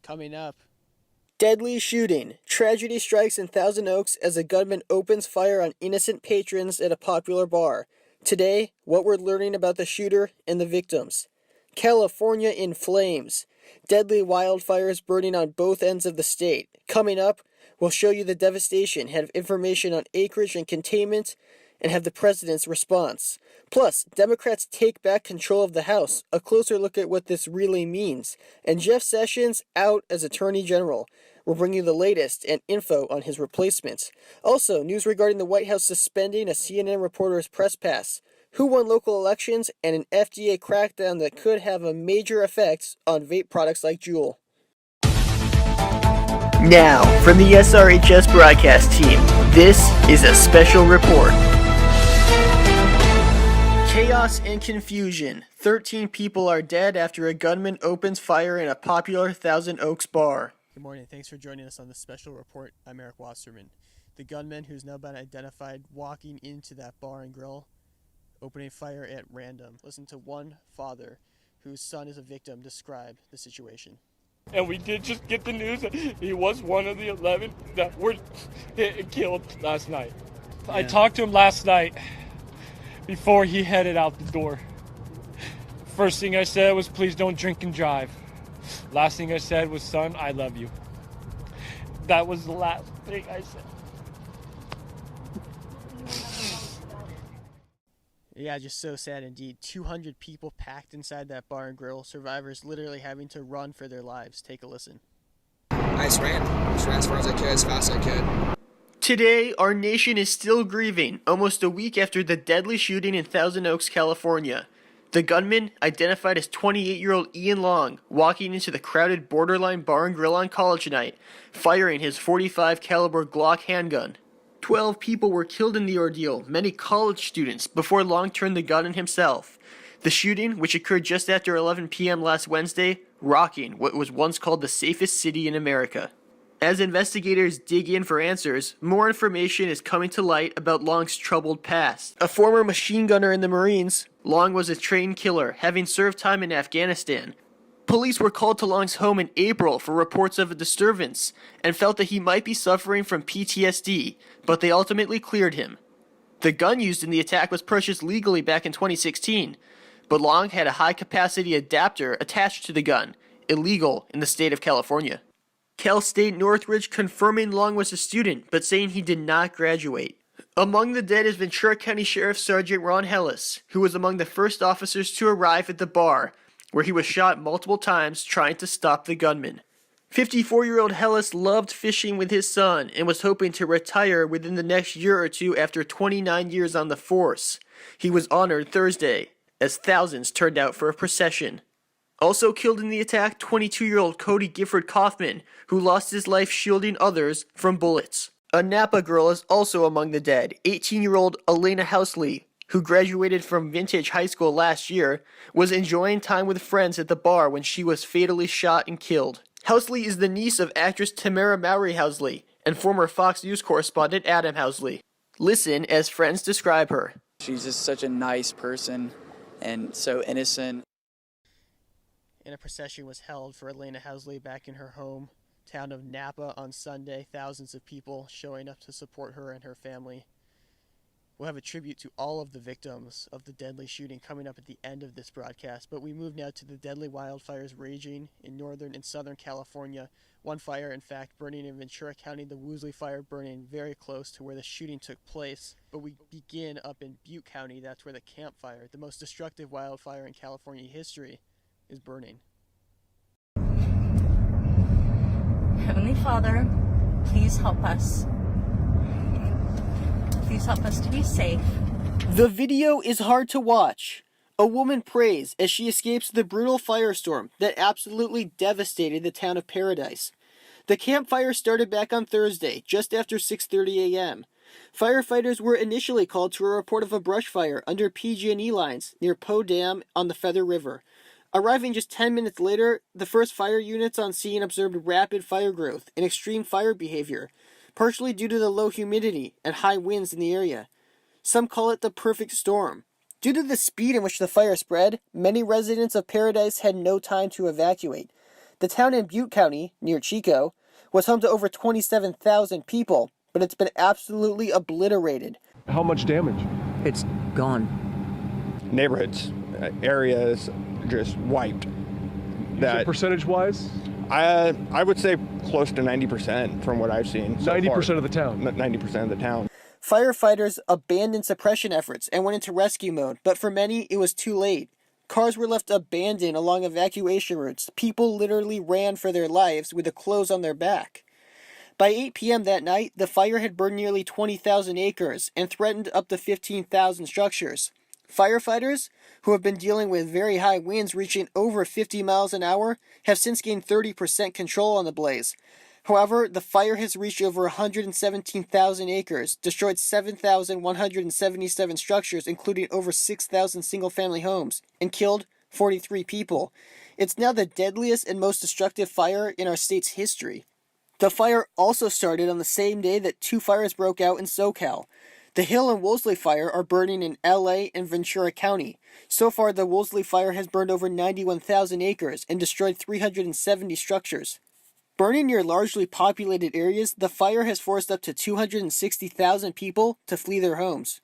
Coming up. Deadly shooting. Tragedy strikes in Thousand Oaks as a gunman opens fire on innocent patrons at a popular bar. Today, what we're learning about the shooter and the victims. California in flames. Deadly wildfires burning on both ends of the state. Coming up, we'll show you the devastation, have information on acreage and containment, and have the president's response. Plus, Democrats take back control of the House, a closer look at what this really means, and Jeff Sessions out as Attorney General. We'll bring you the latest and info on his replacement. Also, news regarding the White House suspending a CNN reporter's press pass, who won local elections, and an FDA crackdown that could have a major effect on vape products like Juul. Now, from the SRHS broadcast team, this is a special report. Chaos and confusion. 13 people are dead after a gunman opens fire in a popular Thousand Oaks bar. Good morning. Thanks for joining us on this special report. I'm Eric Wasserman. The gunman, who's now been identified, walking into that bar and grill, opening fire at random. Listen to one father whose son is a victim describe the situation. And we did just get the news that he was one of the 11 that were killed last night. Yeah. I talked to him last night before he headed out the door. First thing I said was, please don't drink and drive. Last thing I said was, son, I love you. That was the last thing I said. Yeah, just so sad indeed. 200 people packed inside that bar and grill. Survivors literally having to run for their lives. Take a listen. I just ran as far as I could, as fast as I could. Today, our nation is still grieving, almost a week after the deadly shooting in Thousand Oaks, California. The gunman, identified as 28-year-old Ian Long, walking into the crowded Borderline Bar and Grill on college night, firing his .45 caliber Glock handgun. 12 people were killed in the ordeal, many college students, before Long turned the gun on himself. The shooting, which occurred just after 11 p.m. last Wednesday, rocking what was once called the safest city in America. As investigators dig in for answers, more information is coming to light about Long's troubled past. A former machine gunner in the Marines, Long was a trained killer, having served time in Afghanistan. Police were called to Long's home in April for reports of a disturbance and felt that he might be suffering from PTSD, but they ultimately cleared him. The gun used in the attack was purchased legally back in 2016, but Long had a high-capacity adapter attached to the gun, illegal in the state of California. Cal State Northridge confirming Long was a student, but saying he did not graduate. Among the dead is Ventura County Sheriff Sergeant Ron Hellis, who was among the first officers to arrive at the bar, where he was shot multiple times trying to stop the gunman. 54-year-old Hellis loved fishing with his son and was hoping to retire within the next year or two after 29 years on the force. He was honored Thursday, as thousands turned out for a procession. Also killed in the attack, 22-year-old Cody Gifford Kaufman, who lost his life shielding others from bullets. A Napa girl is also among the dead, 18-year-old Elena Housley, who graduated from Vintage High School last year, was enjoying time with friends at the bar when she was fatally shot and killed. Housley is the niece of actress Tamara Mowry Housley and former Fox News correspondent Adam Housley. Listen as friends describe her. She's just such a nice person and so innocent. And a procession was held for Elena Housley back in her hometown of Napa on Sunday. Thousands of people showing up to support her and her family. We'll have a tribute to all of the victims of the deadly shooting coming up at the end of this broadcast, but we move now to the deadly wildfires raging in northern and southern California. One fire, in fact, burning in Ventura County, the Woolsey Fire burning very close to where the shooting took place. But we begin up in Butte County. That's where the Camp Fire, the most destructive wildfire in California history, is burning. Heavenly Father, please help us. Please help us to be safe. The video is hard to watch. A woman prays as she escapes the brutal firestorm that absolutely devastated the town of Paradise. The campfire started back on Thursday, just after 6:30 a.m. Firefighters were initially called to a report of a brush fire under PG&E lines near Poe Dam on the Feather River. Arriving just 10 minutes later, the first fire units on scene observed rapid fire growth and extreme fire behavior, partially due to the low humidity and high winds in the area. Some call it the perfect storm. Due to the speed in which the fire spread, many residents of Paradise had no time to evacuate. The town in Butte County, near Chico, was home to over 27,000 people, but it's been absolutely obliterated. How much damage? It's gone. Neighborhoods, areas just wiped. So percentage-wise? I would say close to 90% from what I've seen so 90% far. of the town? 90% of the town. Firefighters abandoned suppression efforts and went into rescue mode, but for many, it was too late. Cars were left abandoned along evacuation routes. People literally ran for their lives with the clothes on their back. By 8 p.m. that night, the fire had burned nearly 20,000 acres and threatened up to 15,000 structures. Firefighters, who have been dealing with very high winds reaching over 50 miles an hour, have since gained 30% control on the blaze. However, the fire has reached over 117,000 acres, destroyed 7,177 structures, including over 6,000 single-family homes, and killed 43 people. It's now the deadliest and most destructive fire in our state's history. The fire also started on the same day that 2 fires broke out in SoCal. The Hill and Wolseley fire are burning in LA and Ventura County. So far, the Wolseley fire has burned over 91,000 acres and destroyed 370 structures. Burning near largely populated areas, the fire has forced up to 260,000 people to flee their homes.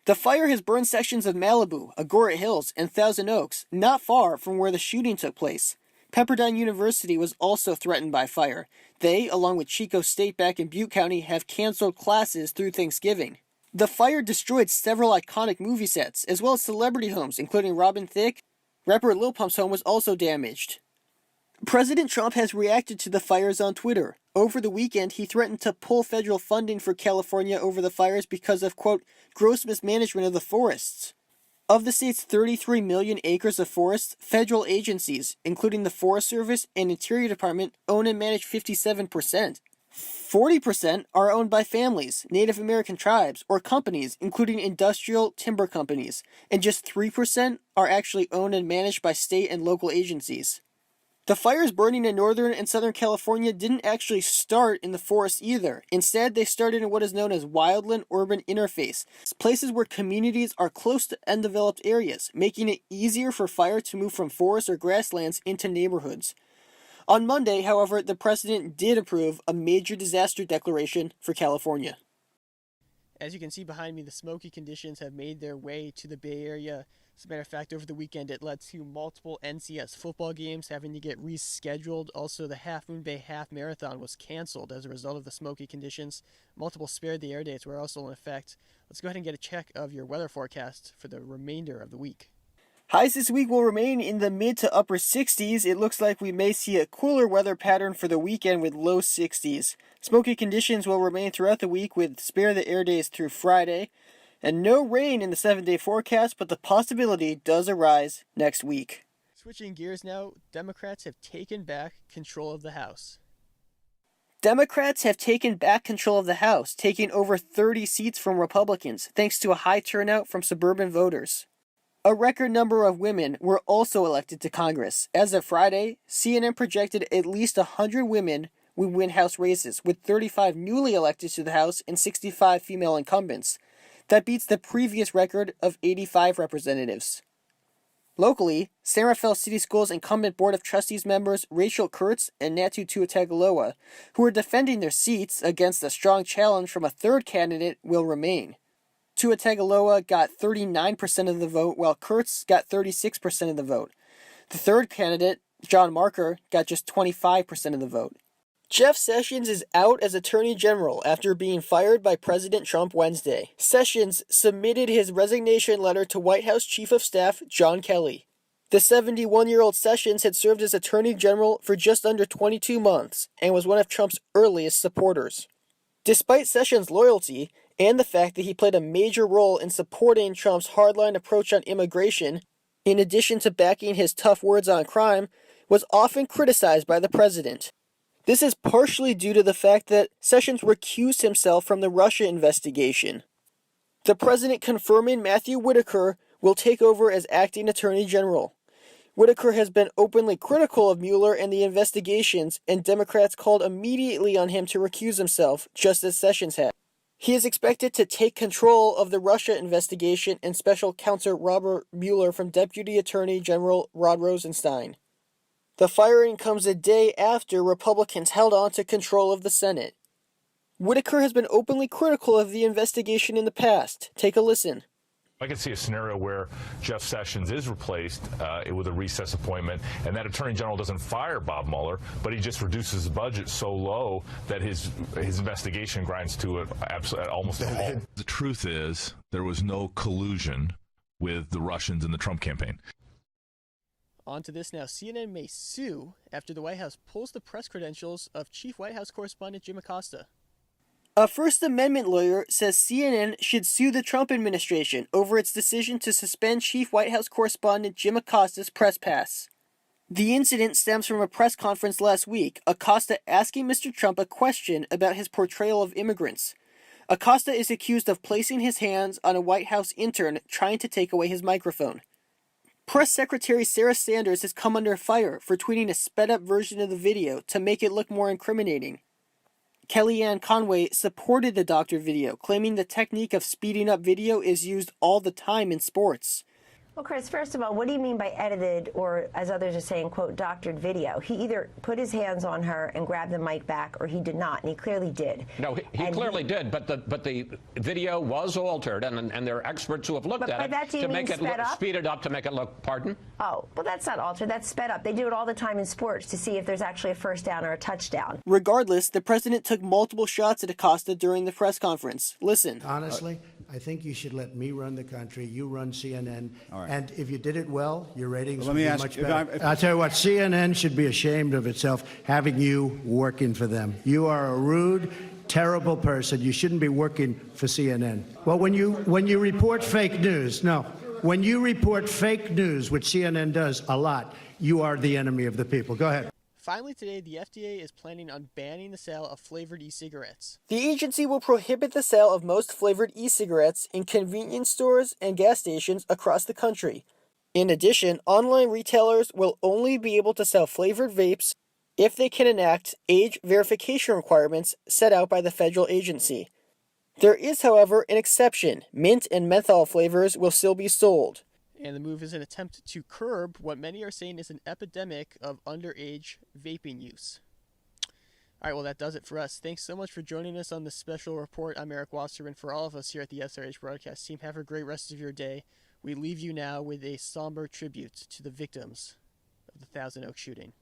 The fire has burned sections of Malibu, Agora Hills, and Thousand Oaks, not far from where the shooting took place. Pepperdine University was also threatened by fire. They, along with Chico State back in Butte County, have canceled classes through Thanksgiving. The fire destroyed several iconic movie sets, as well as celebrity homes, including Robin Thicke. Rapper Lil Pump's home was also damaged. President Trump has reacted to the fires on Twitter. Over the weekend, he threatened to pull federal funding for California over the fires because of, quote, gross mismanagement of the forests. Of the state's 33 million acres of forests, federal agencies, including the Forest Service and Interior Department, own and manage 57%. 40% are owned by families, Native American tribes, or companies, including industrial timber companies, and just 3% are actually owned and managed by state and local agencies. The fires burning in Northern and Southern California didn't actually start in the forest either. Instead, they started in what is known as wildland-urban interface, places where communities are close to undeveloped areas, making it easier for fire to move from forests or grasslands into neighborhoods. On Monday, however, the president did approve a major disaster declaration for California. As you can see behind me, the smoky conditions have made their way to the Bay Area. As a matter of fact, over the weekend, it led to multiple NCS football games having to get rescheduled. Also, the Half Moon Bay Half Marathon was canceled as a result of the smoky conditions. Multiple spared the air dates were also in effect. Let's go ahead and get a check of your weather forecast for the remainder of the week. Highs this week will remain in the mid to upper 60s. It looks like we may see a cooler weather pattern for the weekend with low 60s. Smoky conditions will remain throughout the week with spare the air days through Friday. And no rain in the 7-day forecast, but the possibility does arise next week. Switching gears now, Democrats have taken back control of the House. Democrats have taken back control of the House, taking over 30 seats from Republicans, thanks to a high turnout from suburban voters. A record number of women were also elected to Congress. As of Friday, CNN projected at least 100 women would win House races, with 35 newly elected to the House and 65 female incumbents. That beats the previous record of 85 representatives. Locally, San Rafael City Schools incumbent Board of Trustees members Rachel Kurtz and Natu Tuatagaloa, who are defending their seats against a strong challenge from a third candidate, will remain. Tuatagaloa got 39% of the vote, while Kurtz got 36% of the vote. The third candidate, John Marker, got just 25% of the vote. Jeff Sessions is out as Attorney General after being fired by President Trump Wednesday. Sessions submitted his resignation letter to White House Chief of Staff John Kelly. The 71-year-old Sessions had served as Attorney General for just under 22 months and was one of Trump's earliest supporters. Despite Sessions' loyalty and the fact that he played a major role in supporting Trump's hardline approach on immigration, in addition to backing his tough words on crime, was often criticized by the president. This is partially due to the fact that Sessions recused himself from the Russia investigation. The president confirming Matthew Whitaker will take over as acting Attorney General. Whitaker has been openly critical of Mueller and the investigations, and Democrats called immediately on him to recuse himself, just as Sessions had. He is expected to take control of the Russia investigation and special counsel Robert Mueller from Deputy Attorney General Rod Rosenstein. The firing comes a day after Republicans held on to control of the Senate. Whitaker has been openly critical of the investigation in the past. Take a listen. I could see a scenario where Jeff Sessions is replaced with a recess appointment, and that Attorney General doesn't fire Bob Mueller, but he just reduces the budget so low that his investigation grinds to almost a halt. The truth is, there was no collusion with the Russians in the Trump campaign. On to this now. CNN may sue after the White House pulls the press credentials of Chief White House Correspondent Jim Acosta. A First Amendment lawyer says CNN should sue the Trump administration over its decision to suspend Chief White House Correspondent Jim Acosta's press pass. The incident stems from a press conference last week, Acosta asking Mr. Trump a question about his portrayal of immigrants. Acosta is accused of placing his hands on a White House intern trying to take away his microphone. Press Secretary Sarah Sanders has come under fire for tweeting a sped-up version of the video to make it look more incriminating. Kellyanne Conway supported the doctor video, claiming the technique of speeding up video is used all the time in sports. Well, Chris, first of all, what do you mean by edited, or as others are saying, quote, doctored video? He either put his hands on her and grabbed the mic back, or he did not, and he clearly did. No, he clearly did, but the video was altered, and there are experts who have looked at it to make it speed it up to make it look, pardon? Oh, well, that's not altered, that's sped up. They do it all the time in sports to see if there's actually a first down or a touchdown. Regardless, the president took multiple shots at Acosta during the press conference. Listen. Honestly, I think you should let me run the country. You run CNN. All right. And if you did it well, your ratings would be much better. I'll tell you what, CNN should be ashamed of itself having you working for them. You are a rude, terrible person. You shouldn't be working for CNN. Well, when you report fake news, when you report fake news, which CNN does a lot, you are the enemy of the people. Go ahead. Finally today, the FDA is planning on banning the sale of flavored e-cigarettes. The agency will prohibit the sale of most flavored e-cigarettes in convenience stores and gas stations across the country. In addition, online retailers will only be able to sell flavored vapes if they can enact age verification requirements set out by the federal agency. There is, however, an exception. Mint and menthol flavors will still be sold. And the move is an attempt to curb what many are saying is an epidemic of underage vaping use. All right, well, that does it for us. Thanks so much for joining us on this special report. I'm Eric Wasserman. For all of us here at the SRH broadcast team, have a great rest of your day. We leave you now with a somber tribute to the victims of the Thousand Oaks shooting.